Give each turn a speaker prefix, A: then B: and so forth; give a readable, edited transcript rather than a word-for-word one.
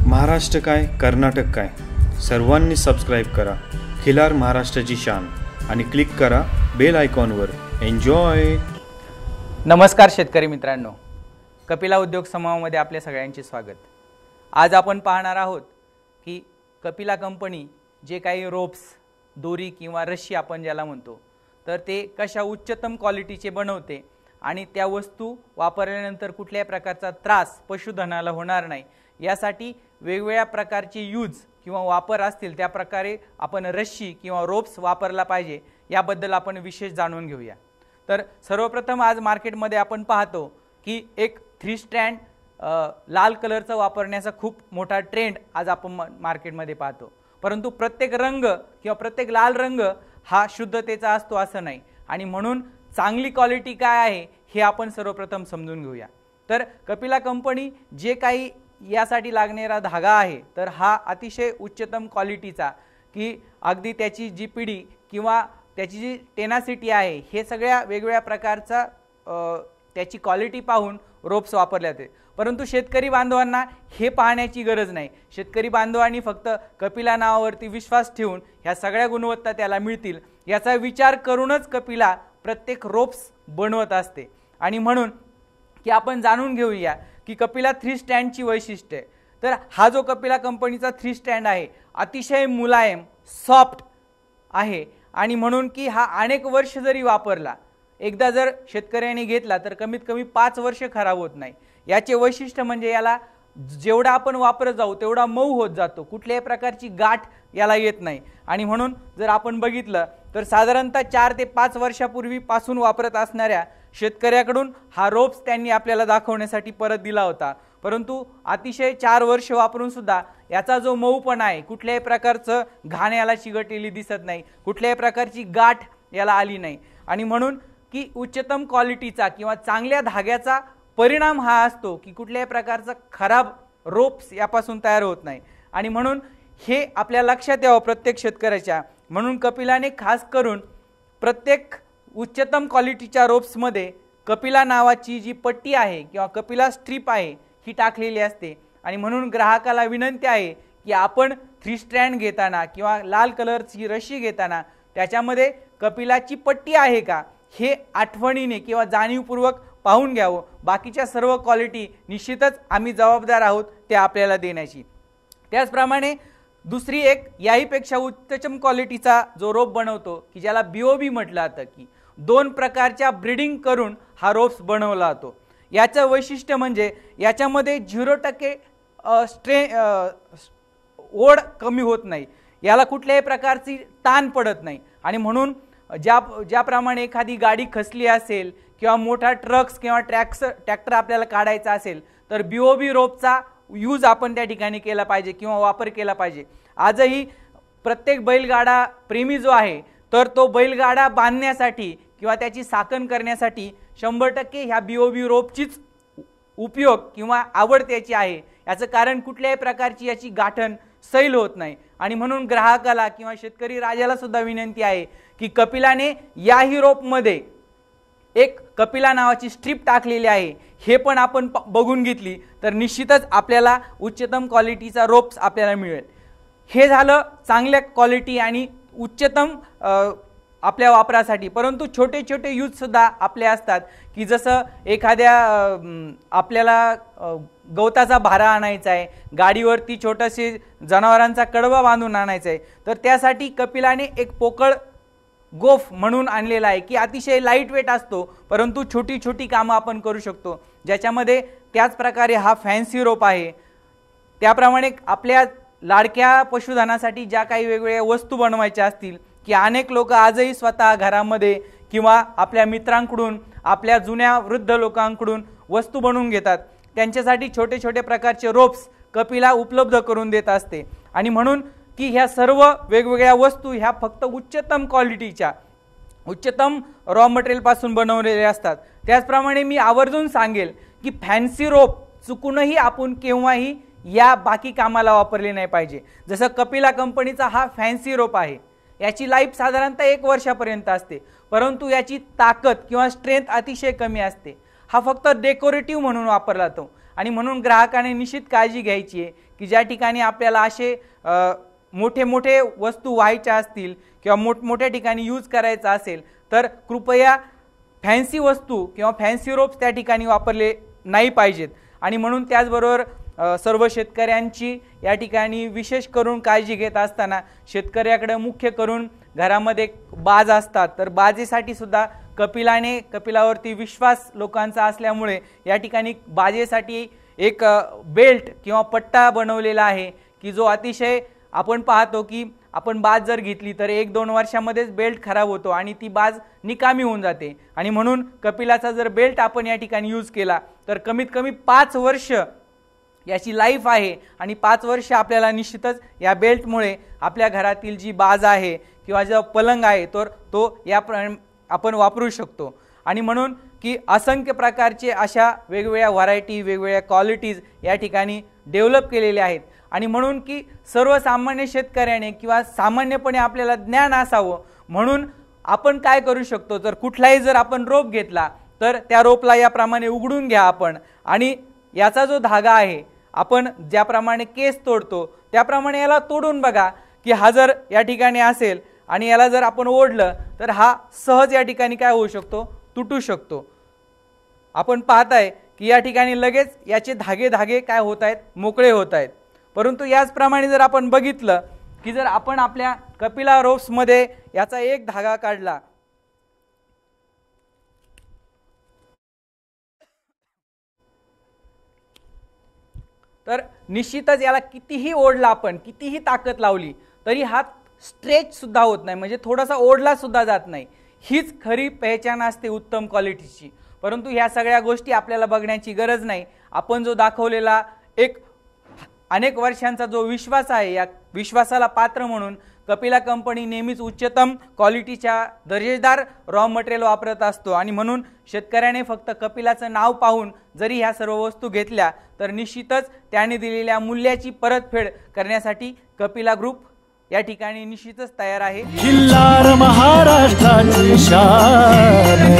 A: महाराष्ट्र काय कर्नाटक काय सर्वांनी सबस्क्राईब करा खिलार महाराष्ट्राची शान आणि क्लिक करा बेल आयकॉनवर. एन्जॉय.
B: नमस्कार शेतकरी मित्रांनो, कपिला उद्योग समूहामध्ये आपल्या सगळ्यांचे स्वागत. आज आपण पाहणार आहोत की कपिला कंपनी जे काही रोप्स, दोरी किंवा रशी आपण ज्याला म्हणतो, तर ते कशा उच्चतम क्वालिटीचे बनवते आणि त्या वस्तू वापरल्यानंतर कुठल्याही प्रकारचा त्रास पशुधनाला होणार नाही यासाठी वेगवेगळ्या प्रकारचे यूज किंवा वापर असतील त्या प्रकारे आपण रशी किंवा रोप्स वापरला पाहिजे याबद्दल आपण विशेष जाणून घेऊया. तर सर्वप्रथम आज मार्केटमध्ये आपण पाहतो की एक 3 स्ट्रँड लाल कलरचा वापरण्याचा खूप मोठा ट्रेंड आज आपण मार्केटमध्ये पाहतो. परंतु प्रत्येक रंग किंवा प्रत्येक लाल रंग हा शुद्धतेचा असतो असं नाही, आणि म्हणून चांगली क्वालिटी काय आहे हे आपण सर्वप्रथम समजून घेऊया. तर कपिला कंपनी जे काही यासाठी लागणारा धागा आहे तर हा अतिशय उच्चतम क्वालिटीचा, की अगदी त्याची जी पिढी किंवा त्याची जी टेनासिटी आहे हे सगळ्या वेगवेगळ्या प्रकारचा त्याची क्वालिटी पाहून रोप्स वापरले जाते. परंतु शेतकरी बांधवांना हे पाहण्याची गरज नाही. शेतकरी बांधवांनी फक्त कपिला नावावरती विश्वास ठेवून ह्या सगळ्या गुणवत्ता त्याला मिळतील याचा विचार करूनच कपिला प्रत्येक रोप्स बनवत असते. आणि म्हणून की आपण जाणून घेऊया की कपिला 3 स्टँडची वैशिष्ट्ये. तर हा जो कपिला कंपनीचा 3 स्टँड आहे अतिशय मुलायम, सॉफ्ट आहे, आणि म्हणून की हा अनेक वर्ष जरी वापरला, एकदा जर शेतकऱ्याने घेतला तर कमीत कमी 5 वर्ष खराब होत नाही. याचे वैशिष्ट्य म्हणजे याला जेवढा आपण वापरत जाऊ तेवढा मऊ होत जातो, कुठल्याही प्रकारची गाठ याला येत नाही. आणि म्हणून जर आपण बघितलं तर साधारणतः 4 ते 5 वर्षापूर्वीपासून वापरत असणाऱ्या शेतकऱ्याकडून हा रोप्स त्यांनी आपल्याला दाखवण्यासाठी परत दिला होता. परंतु अतिशय 4 वर्ष वापरून सुद्धा याचा जो मऊपणा आहे, कुठल्याही प्रकारचं घाण याला चिकटलेली दिसत नाही, कुठल्याही प्रकारची गाठ याला आली नाही. आणि म्हणून की उच्चतम क्वालिटीचा किंवा चांगल्या धाग्याचा परिणाम हा असतो की कुठल्याही प्रकारचा खराब रोप्स यापासून तयार होत नाही. आणि म्हणून हे आपल्या लक्षात यावं प्रत्येक शेतकऱ्याच्या. म्हणून कपिलाने खास करून प्रत्येक उच्चतम क्वालिटीच्या रोप्समध्ये कपिला नावाची जी पट्टी आहे किंवा कपिला स्ट्रीप आहे ही टाकलेली असते. आणि म्हणून ग्राहकाला विनंती आहे की आपण 3 स्ट्रँड घेताना किंवा लाल कलरची रशी घेताना त्याच्यामध्ये कपिलाची पट्टी आहे का हे आठवणीने किंवा जाणीवपूर्वक पाहून घ्यावं. बाकीच्या सर्व क्वालिटी निश्चितच आम्ही जबाबदार आहोत ते आपल्याला देण्याची. त्याचप्रमाणे दुसरी एक याहीपेक्षा उच्चतम क्वालिटीचा जो रोप बनवतो की ज्याला BOB म्हटलं जातं, की 2 प्रकारच्या ब्रीडिंग करून हा रोप्स बनवला जातो. याचं वैशिष्ट्य म्हणजे याच्यामध्ये 0% ओढ कमी होत नाही, याला कुठल्याही प्रकारची ताण पडत नाही. आणि म्हणून ज्याप्रमाणे एखादी गाडी खचली असेल किंवा मोठा ट्रक्स किंवा ट्रॅक्टर आपल्याला काढायचा असेल तर BOB रोपचा यूज आपण त्या ठिकाणी केला पाहिजे किंवा वापर केला पाहिजे. आजही प्रत्येक बैलगाडा प्रेमी जो आहे तर तो बैलगाडा बांधण्यासाठी किंवा त्याची साखन करण्यासाठी 100% ह्या BOB रोपचीच उपयोग किंवा आवड त्याची आहे. याचं कारण कुठल्याही प्रकारची याची गाठण सैल होत नाही. आणि म्हणून ग्राहकाला किंवा शेतकरी राजाला सुद्धा विनंती आहे की कपिलाने याही रोपमध्ये एक कपिला नावाची स्ट्रीप टाकलेली आहे, हे पण आपण बघून घेतली तर निश्चितच आपल्याला उच्चतम क्वालिटीचा रोप्स आपल्याला मिळेल. हे झालं चांगल्या क्वालिटी आणि उच्चतम आपल्या वापरासाठी. परंतु छोटे छोटे यूज सुद्धा आपले असतात, की जसं एखाद्या आपल्याला गवताचा भारा आणायचा आहे, गाडीवरती छोटासे जनावरांचा कडवा बांधून आणायचा आहे, तर त्यासाठी कपिलाने एक पोकळ गोफ म्हणून आणलेला आहे की अतिशय लाईट वेट असतो, परंतु छोटी छोटी कामं आपण करू शकतो, ज्याच्यामध्ये त्याच प्रकारे हा फॅन्सी रोप आहे. त्याप्रमाणे आपल्या लाडक्या पशुधनासाठी ज्या काही वेगवेगळ्या वस्तू बनवायच्या असतील, की अनेक लोक आजही स्वतः घरामध्ये किंवा आपल्या मित्रांकडून, आपल्या जुन्या वृद्ध लोकांकडून वस्तू बनवून घेतात, त्यांच्यासाठी छोटे छोटे प्रकारचे रोप्स कपिला उपलब्ध करून देत असते. आणि म्हणून की ह्या सर्व वेगवेगळ्या वस्तू ह्या फक्त उच्चतम क्वालिटीच्या, उच्चतम रॉ मटेरियलपासून बनवलेल्या असतात. त्याचप्रमाणे मी आवर्जून सांगेल की फॅन्सी रोप चुकूनही आपण केव्हाही या बाकी कामाला वापरले नाही पाहिजे. जसं कपिला कंपनीचा हा फॅन्सी रोप आहे, याची लाईफ साधारणतः 1 वर्षापर्यंत असते, परंतु याची ताकद किंवा स्ट्रेंथ अतिशय कमी असते. हा फक्त डेकोरेटिव्ह म्हणून वापरला जातो. आणि म्हणून ग्राहकाने निश्चित काळजी घ्यायची आहे की ज्या ठिकाणी आपल्याला असे मोठे मोठे वस्तू व्हायच्या असतील किंवा मोठमोठ्या ठिकाणी यूज करायचा असेल तर कृपया फॅन्सी वस्तू किंवा फॅन्सी रोप्स त्या ठिकाणी वापरले नाही पाहिजेत। आणि म्हणून त्याचबरोबर सर्व शेतकऱ्यांची या ठिकाणी विशेष करून काळजी घेत असताना शेतकऱ्याकडे मुख्य करून घरामध्ये बाज असतात, तर बाजेसाठी सुद्धा कपिलावरती विश्वास लोकांचा असल्यामुळे या ठिकाणी बाजेसाठी एक बेल्ट किंवा पट्टा बनवलेला आहे की जो अतिशय आपण पाहतो की आपण बाज जर घेतली तर 1-2 वर्षामध्येच बेल्ट खराब होतो आणि ती बाज निकामी होऊन जाते। आणि म्हणून कपिलाचा जर बेल्ट आपण या ठिकाणी यूज केला तर कमीत कमी 5 वर्ष याची लाईफ आहे आणि 5 वर्ष आपल्याला निश्चितच या बेल्टमुळे आपल्या घरातील जी बाज आहे किंवा जो पलंग आहे तर तो आपण वापरू शकतो। आणि म्हणून की असंख्य प्रकारचे अशा वेगवेगळ्या व्हरायटी वेगवेगळ्या क्वालिटीज या ठिकाणी डेव्हलप केलेल्या आहेत। आणि म्हणून की सर्वसामान्य शेतकऱ्याने किंवा सामान्यपणे आपल्याला ज्ञान असावं म्हणून आपण काय करू शकतो, तर कुठलाही जर आपण रोप घेतला तर त्या रोपला याप्रमाणे उघडून घ्या आपण, आणि याचा जो धागा आहे आपण ज्याप्रमाणे केस तोडतो त्याप्रमाणे याला तोडून बघा की हा जर या ठिकाणी असेल आणि याला जर आपण ओढलं तर हा सहज या ठिकाणी काय होऊ शकतो, तुटू शकतो। आपण पाहताय की या ठिकाणी लगेच याचे धागे काय होत आहेत, मोकळे होत आहेत। परंतु याचप्रमाणे जर आपण बघितलं की जर आपण आपल्या कपिला रोप्समध्ये याचा एक धागा काढला तर निश्चितच याला कितीही ओढला आपण, कितीही ताकद लावली तरी हा स्ट्रेच सुद्धा होत नाही, म्हणजे थोडासा ओढला सुद्धा जात नाही। हीच खरी पहचान असते उत्तम क्वालिटीची। परंतु ह्या सगळ्या गोष्टी आपल्याला बघण्याची गरज नाही। आपण जो दाखवलेला एक अनेक वर्षांचा जो विश्वास आहे या विश्वासाला पात्र म्हणून कपिला कंपनी नेहमीच उच्चतम क्वालिटीच्या दर्जेदार रॉ मटेरियल वापरत असतो। आणि म्हणून शेतकऱ्याने फक्त कपिलाचं नाव पाहून जरी ह्या सर्व वस्तू घेतल्या तर निश्चितच त्याने दिलेल्या मूल्याची परतफेड करण्यासाठी कपिला ग्रुप या ठिकाणी निश्चितच तयार आहे।
C: खिल्लार महाराष्ट्राची शान